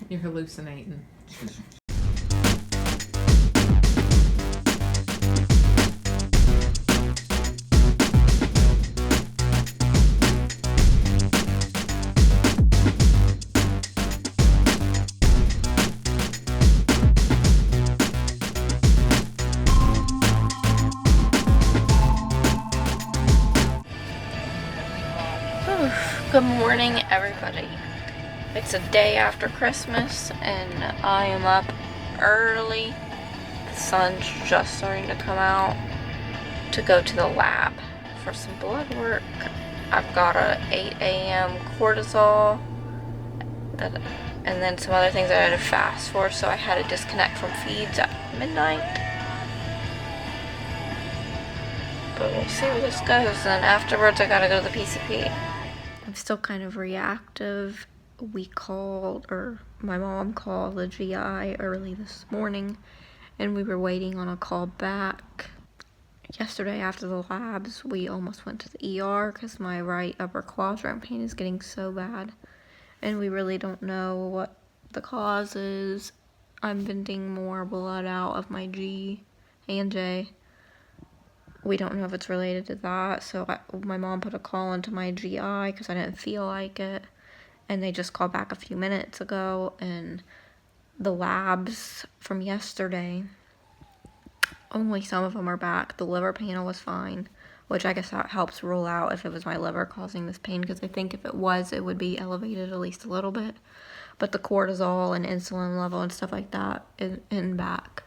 You're hallucinating. Good morning, everybody. It's a day after Christmas, and I am up early. The sun's just starting to come out to go to the lab for some blood work. I've got a 8 a.m. cortisol, and then some other things I had to fast for, so I had to disconnect from feeds at midnight. But we'll see where this goes, and afterwards I gotta go to the PCP. I'm still kind of reactive. My mom called the GI early this morning, and we were waiting on a call back. Yesterday after the labs, we almost went to the ER because my right upper quadrant pain is getting so bad, and we really don't know what the cause is. I'm venting more blood out of my G and J. We don't know if it's related to that, so my mom put a call into my GI because I didn't feel like it, and they just called back a few minutes ago, and the labs from yesterday, only some of them are back. The liver panel was fine, which I guess that helps rule out if it was my liver causing this pain, because I think if it was, it would be elevated at least a little bit, but the cortisol and insulin level and stuff like that is in back.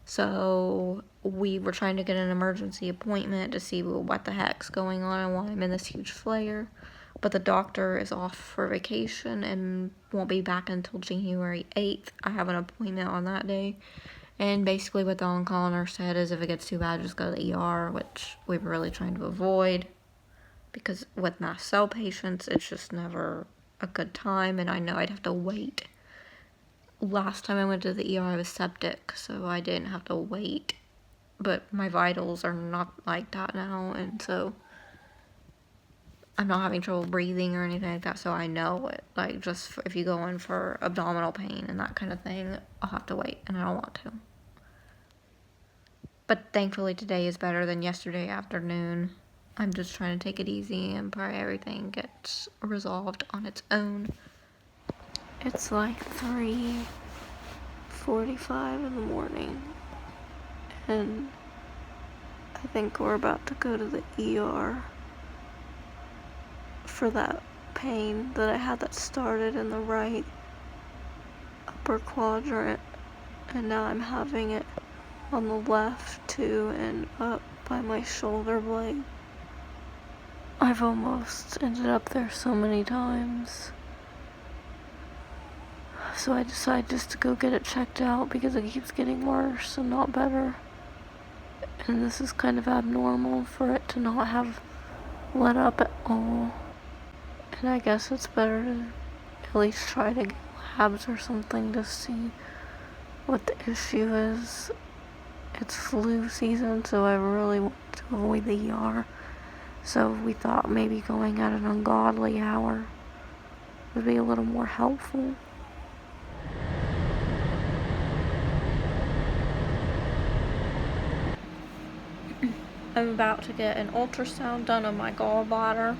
So we were trying to get an emergency appointment to see what the heck's going on and why I'm in this huge flare. But the doctor is off for vacation and won't be back until January 8th. I have an appointment on that day. And basically what the on-call nurse said is if it gets too bad, just go to the ER, which we were really trying to avoid. Because with mast cell patients, it's just never a good time, and I know I'd have to wait. Last time I went to the ER, I was septic, so I didn't have to wait. But my vitals are not like that now, and so I'm not having trouble breathing or anything like that, so I know it. Like, just if you go in for abdominal pain and that kind of thing, I'll have to wait, and I don't want to. But thankfully today is better than yesterday afternoon. I'm just trying to take it easy and pray everything gets resolved on its own. It's like 3:45 in the morning, and I think we're about to go to the ER for that pain that I had that started in the right upper quadrant, and now I'm having it on the left too, and up by my shoulder blade. I've almost ended up there so many times. So I decided just to go get it checked out because it keeps getting worse and not better. And this is kind of abnormal for it to not have let up at all. And I guess it's better to at least try to get labs or something to see what the issue is. It's flu season, so I really want to avoid the ER. So we thought maybe going at an ungodly hour would be a little more helpful. I'm about to get an ultrasound done on my gallbladder.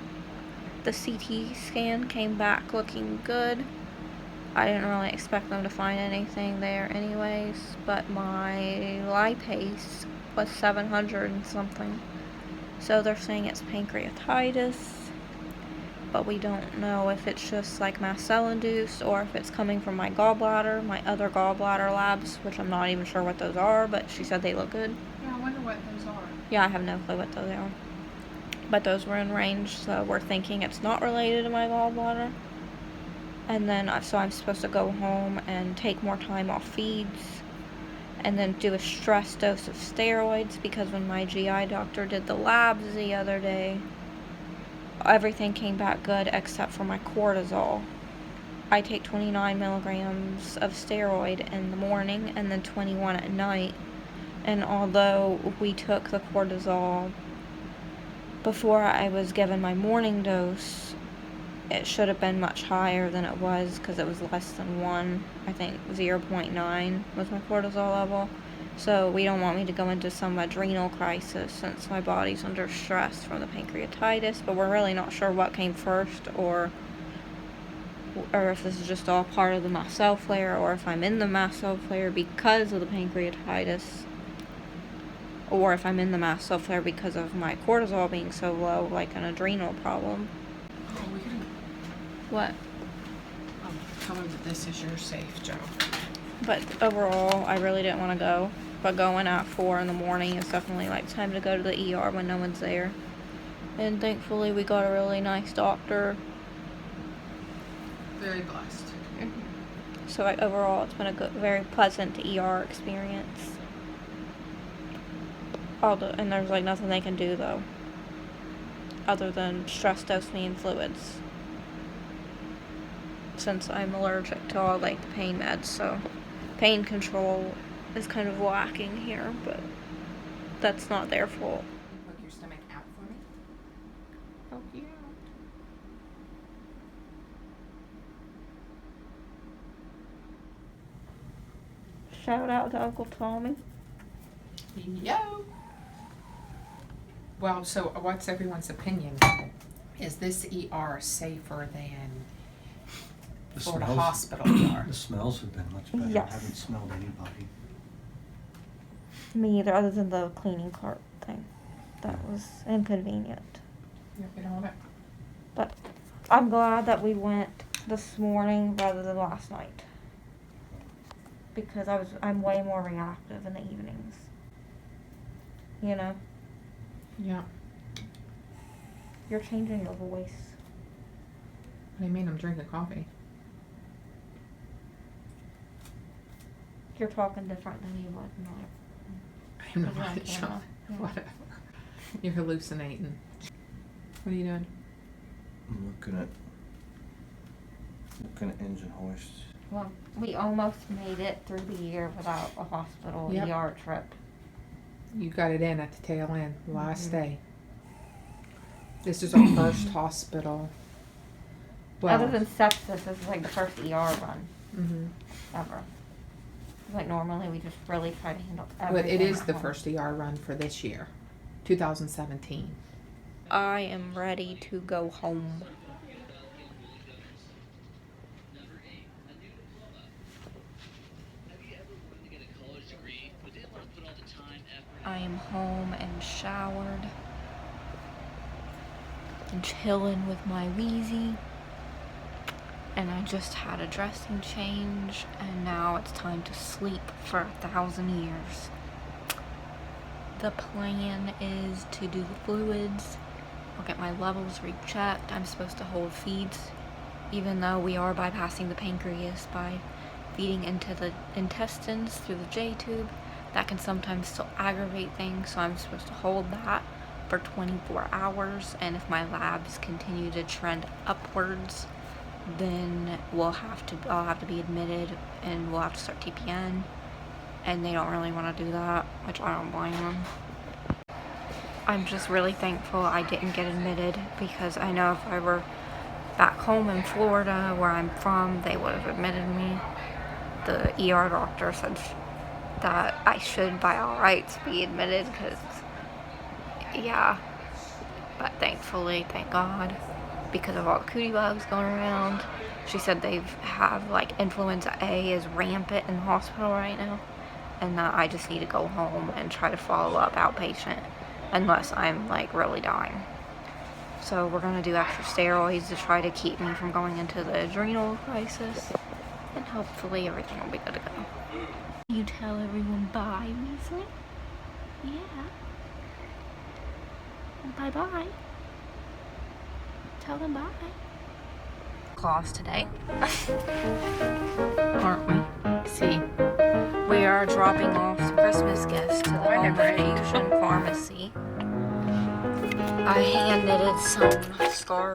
The CT scan came back looking good. I didn't really expect them to find anything there anyways, but my lipase was 700 and something. So they're saying it's pancreatitis, but we don't know if it's just like mast cell induced or if it's coming from my gallbladder, my other gallbladder labs, which I'm not even sure what those are, but she said they look good. Yeah, I wonder what those are. Yeah, I have no clue what those are. But those were in range, so we're thinking it's not related to my gallbladder. And then, so I'm supposed to go home and take more time off feeds, and then do a stress dose of steroids, because when my GI doctor did the labs the other day, everything came back good except for my cortisol. I take 29 milligrams of steroid in the morning and then 21 at night. And although we took the cortisol before I was given my morning dose, it should have been much higher than it was because it was less than 1. I think 0.9 was my cortisol level. So we don't want me to go into some adrenal crisis since my body's under stress from the pancreatitis, but we're really not sure what came first or if this is just all part of the mast cell flare, or if I'm in the mast cell flare because of the pancreatitis, or if I'm in the mast cell flare because of my cortisol being so low, like an adrenal problem. Oh, we can What? tell them that this is your safe job. But overall, I really didn't want to go. But going at 4 in the morning is definitely like time to go to the ER when no one's there. And thankfully, we got a really nice doctor. Very blessed. So overall, it's been a good, very pleasant ER experience. And there's like nothing they can do though, other than stress dose me in fluids. Since I'm allergic to all like the pain meds, so pain control is kind of lacking here, but that's not their fault. Poke your stomach out for me. Oh yeah. Shout out to Uncle Tommy. Yo. Well, so what's everyone's opinion? Is this ER safer than Florida Hospital ER? The smells have been much better. Yes. I haven't smelled anybody. Me either, other than the cleaning cart thing. That was inconvenient. You been on it? But I'm glad that we went this morning rather than last night. Because I'm way more reactive in the evenings. You know? Yeah. You're changing your voice. What do you mean? I'm drinking coffee. You're talking different than you would not. I'm not Yeah, sure. yeah. Whatever. You're hallucinating. What are you doing? I'm looking at engine hoists. Well, we almost made it through the year without a hospital Yep. ER trip. You got it in at the tail end, last Mhm. day. This is our first hospital. Well, Other than sepsis, this is like the first ER run mhm. ever. Like normally we just really try to handle But everything. it is at the home. first ER run for this year, 2017. I am ready to go home. I am home and showered and chilling with my Wheezy. And I just had a dressing change, and now it's time to sleep for 1,000 years. The plan is to do the fluids. I'll get my levels rechecked. I'm supposed to hold feeds, even though we are bypassing the pancreas by feeding into the intestines through the J tube. That can sometimes still aggravate things, so I'm supposed to hold that for 24 hours. And if my labs continue to trend upwards, then I'll have to be admitted, and we'll have to start TPN. And they don't really want to do that, which I don't blame them. I'm just really thankful I didn't get admitted, because I know if I were back home in Florida, where I'm from, they would have admitted me. The ER doctor said that I should, by all rights, be admitted, because, yeah. But thankfully, thank God, because of all the cootie bugs going around, she said they have, like, influenza A is rampant in the hospital right now, and that I just need to go home and try to follow up outpatient, unless I'm, like, really dying. So we're going to do extra steroids to try to keep me from going into the adrenal crisis, and hopefully everything will be good to go. You tell everyone bye, Weasley? Yeah. Bye-bye. Tell them bye. Claws today. Aren't we? See, We are dropping off some Christmas gifts to the Home Infusion Pharmacy. I hand knitted some scarves.